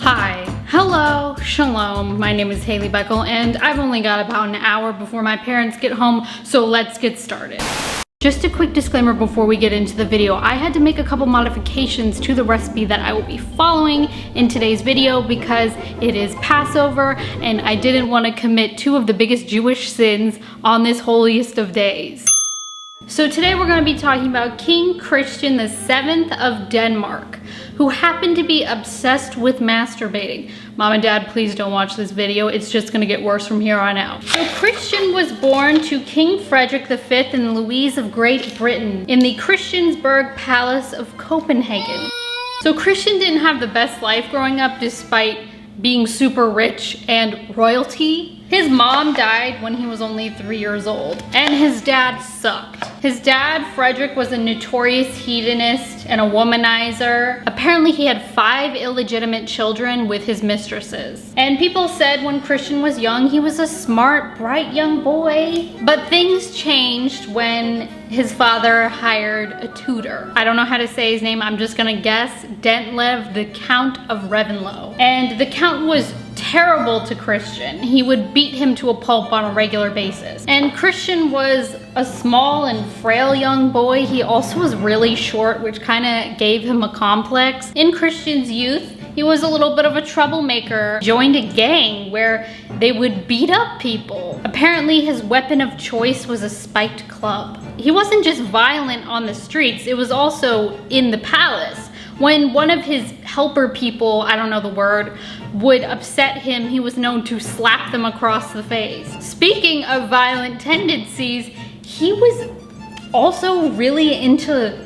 Hi, hello, shalom, my name is Haley Beckel and I've only got about an hour before my parents get home, so let's get started. Just a quick disclaimer before we get into the video. I had to make a couple modifications to the recipe that I will be following in today's video because it is Passover and I didn't want to commit two of the biggest Jewish sins on this holiest of days. So today we're going to be talking about King Christian VII of Denmark, who happened to be obsessed with masturbating. Mom and Dad, please don't watch this video. It's just gonna get worse from here on out. So Christian was born to King Frederick V and Louise of Great Britain in the Christiansborg Palace of Copenhagen. So Christian didn't have the best life growing up despite being super rich and royalty. His mom died when he was only 3 years old, and his dad sucked. His dad, Frederick, was a notorious hedonist and a womanizer. Apparently he had 5 illegitimate children with his mistresses. And people said when Christian was young, he was a smart, bright young boy. But things changed when his father hired a tutor. I don't know how to say his name, I'm just gonna guess. Dentlev, the Count of Revenlow. And the Count was terrible to Christian. He would beat him to a pulp on a regular basis. And Christian was a small and frail young boy. He also was really short, which kind of gave him a complex. In Christian's youth, he was a little bit of a troublemaker, joined a gang where they would beat up people. Apparently his weapon of choice was a spiked club. He wasn't just violent on the streets, it was also in the palace. When one of his helper people, I don't know the word, would upset him, he was known to slap them across the face. Speaking of violent tendencies, he was also really into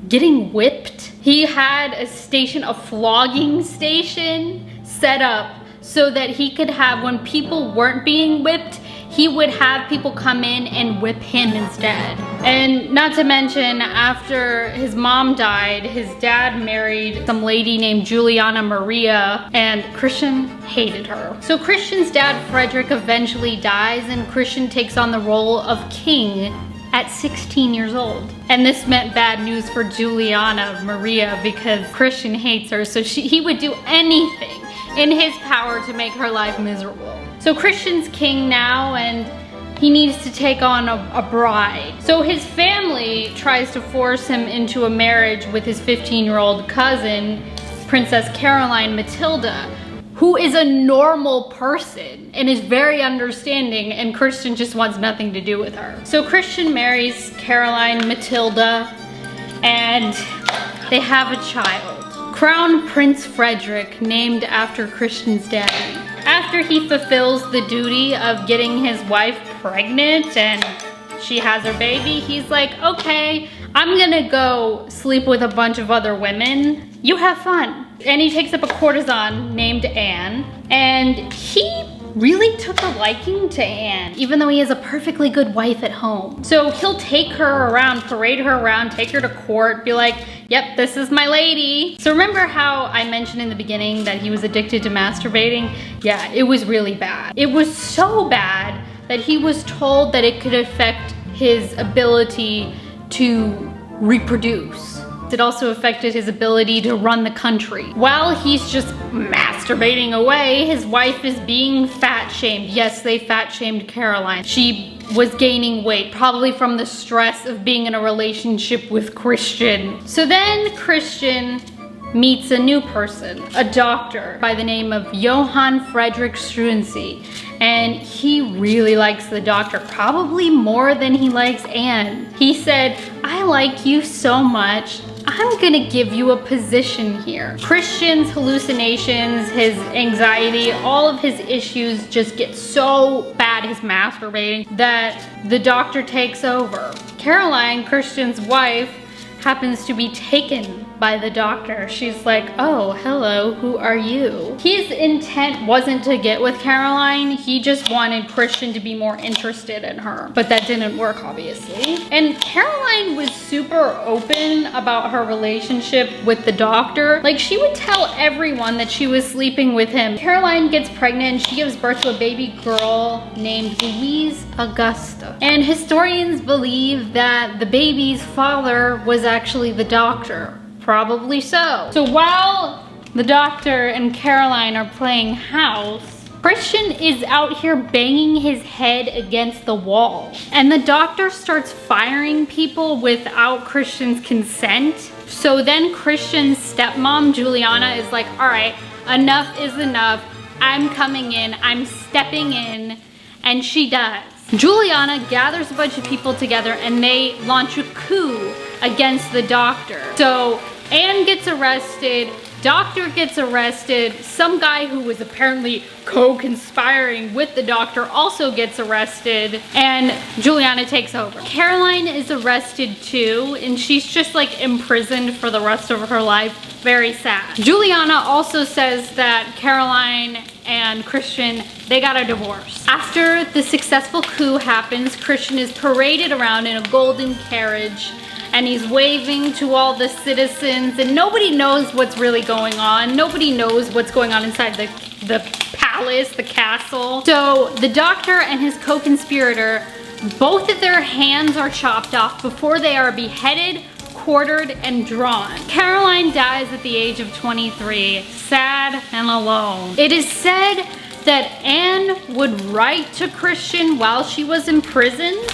getting whipped. He had a station, a flogging station set up so that he could have, when people weren't being whipped, he would have people come in and whip him instead. And not to mention, after his mom died, his dad married some lady named Juliana Maria, and Christian hated her. So Christian's dad, Frederick, eventually dies, and Christian takes on the role of king at 16 years old. And this meant bad news for Juliana Maria because Christian hates her, so he would do anything in his power to make her life miserable. So Christian's king now, and he needs to take on a bride. So his family tries to force him into a marriage with his 15-year-old cousin, Princess Caroline Matilda, who is a normal person and is very understanding, and Christian just wants nothing to do with her. So Christian marries Caroline Matilda and they have a child, Crown Prince Frederick, named after Christian's daddy. After he fulfills the duty of getting his wife pregnant and she has her baby, he's like, okay, I'm gonna go sleep with a bunch of other women. You have fun. And he takes up a courtesan named Anne, and he really took a liking to Anne, even though he has a perfectly good wife at home. So he'll take her around, parade her around, take her to court, be like, yep, this is my lady. So remember how I mentioned in the beginning that he was addicted to masturbating? Yeah, it was really bad. It was so bad that he was told that it could affect his ability to reproduce. It also affected his ability to run the country. While he's just masturbating away, his wife is being fat shamed. Yes, they fat shamed Caroline. She was gaining weight, probably from the stress of being in a relationship with Christian. So then Christian meets a new person, a doctor by the name of Johann Friedrich Struensee. And he really likes the doctor, probably more than he likes Anne. He said, I like you so much, I'm gonna give you a position here. Christian's hallucinations, his anxiety, all of his issues just get so bad, his masturbating, that the doctor takes over. Caroline, Christian's wife, happens to be taken by the doctor. She's like, oh, hello, who are you? His intent wasn't to get with Caroline, he just wanted Christian to be more interested in her. But that didn't work, obviously. And Caroline was super open about her relationship with the doctor. Like, she would tell everyone that she was sleeping with him. Caroline gets pregnant and she gives birth to a baby girl named Louise Augusta. And historians believe that the baby's father was actually the doctor. Probably so. So while the doctor and Caroline are playing house, Christian is out here banging his head against the wall. And the doctor starts firing people without Christian's consent. So then Christian's stepmom, Juliana, is like, all right, enough is enough. I'm coming in, I'm stepping in, and she does. Juliana gathers a bunch of people together and they launch a coup against the doctor. So Anne gets arrested, doctor gets arrested, some guy who was apparently co-conspiring with the doctor also gets arrested, and Juliana takes over. Caroline is arrested too, and she's just like imprisoned for the rest of her life. Very sad. Juliana also says that Caroline and Christian, they got a divorce. After the successful coup happens, Christian is paraded around in a golden carriage, and he's waving to all the citizens, and nobody knows what's really going on. Nobody knows what's going on inside the palace, the castle. So the doctor and his co-conspirator, both of their hands are chopped off before they are beheaded, quartered, and drawn. Caroline dies at the age of 23, sad and alone. It is said that Anne would write to Christian while she was imprisoned,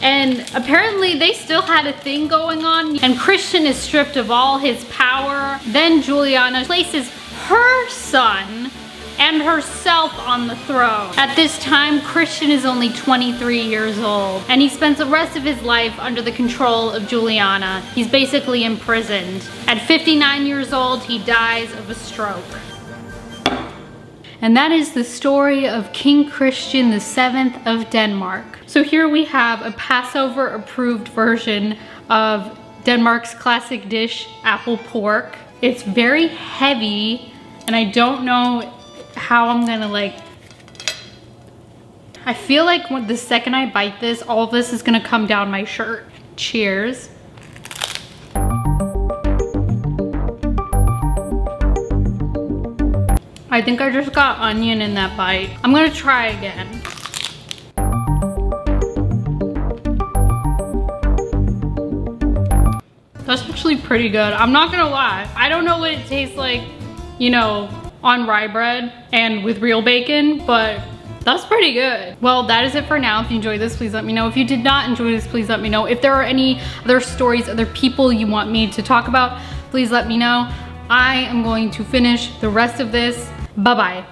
and apparently they still had a thing going on, and Christian is stripped of all his power. Then Juliana places her son and herself on the throne. At this time, Christian is only 23 years old, and he spends the rest of his life under the control of Juliana. He's basically imprisoned. At 59 years old, he dies of a stroke. And that is the story of King Christian VII of Denmark. So here we have a Passover approved version of Denmark's classic dish, apple pork. It's very heavy, and I don't know how I'm gonna I feel like the second I bite this, all of this is gonna come down my shirt. Cheers. I think I just got onion in that bite. I'm gonna try again. That's actually pretty good. I'm not gonna lie. I don't know what it tastes like, you know, on rye bread and with real bacon, but that's pretty good. Well, that is it for now. If you enjoyed this, please let me know. If you did not enjoy this, please let me know. If there are any other stories, other people you want me to talk about, please let me know. I am going to finish the rest of this. Bye-bye.